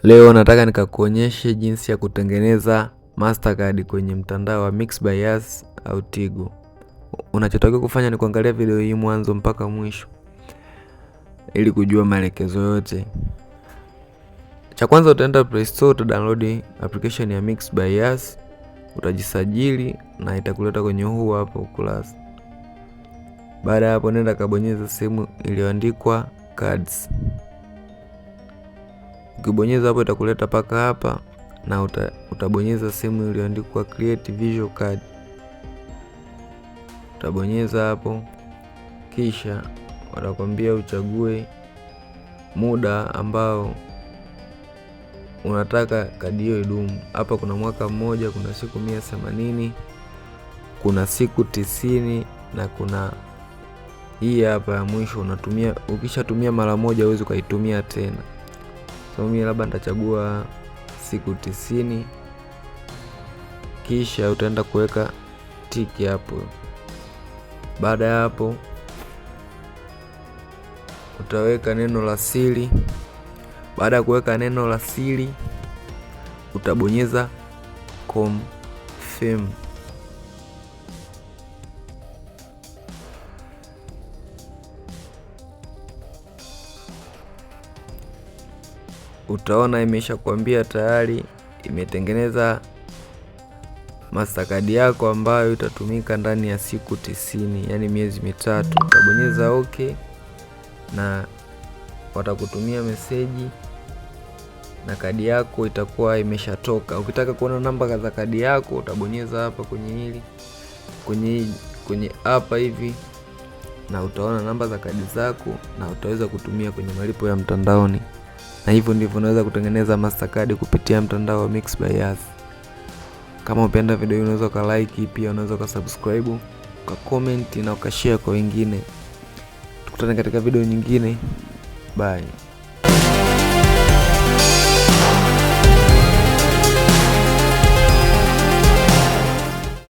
Leo nataka nikakuonyeshe jinsi ya kutengeneza Mastercard kwenye mtandao wa Mixx by Yas au Tigo. Unachotakiwa kufanya ni kuangalia video hii mwanzo mpaka mwisho ili kujua maelekezo yote. Cha kwanza utaenda Play Store, utadownload application ya Mixx by Yas, utajisajili na itakuleta kwenye huu hapo ukurasa. Baada ya hapo nenda kabonyeza sehemu iliyoandikwa cards. Ukibonyeza hapo itakuleta paka hapa na utabonyeza sehemu iliyoandikwa create visual card. Utabonyeza hapo, kisha watakwambia uchague muda ambao unataka kadi hiyo idumu. Hapa kuna mwaka mmoja, kuna siku 180, kuna siku 90 na kuna hii hapa ya mwisho unatumia. Ukishatumia mara moja huwezi ukaitumia tena. So mimi labda nitachagua siku 90, kisha utaenda kuweka tiki hapo. Baada ya hapo utaweka neno la siri. Baada ya kuweka neno la siri utabonyeza confirm. Utaona imeshakwambia tayari imetengeneza Mastercard yako ambayo itatumika ndani ya siku 90, yani miezi mitatu. Utabonyeza okay na watakutumia meseji na kadi yako itakuwa imeshatoka. Ukitaka kuona namba za kadi yako utabonyeza hapa kwenye hapa hivi na utaona namba za kadi zako na utaweza kutumia kwenye malipo ya mtandaoni. Na hivyo ndivyo unaweza kutengeneza Mastercard kupitia mtandao wa Mixx by Yas. Kama upenda video hii unaweza ka like, pia unaweza ka subscribe, ka comment na ukashare kwa wengine. Tukutane katika video nyingine. Bye.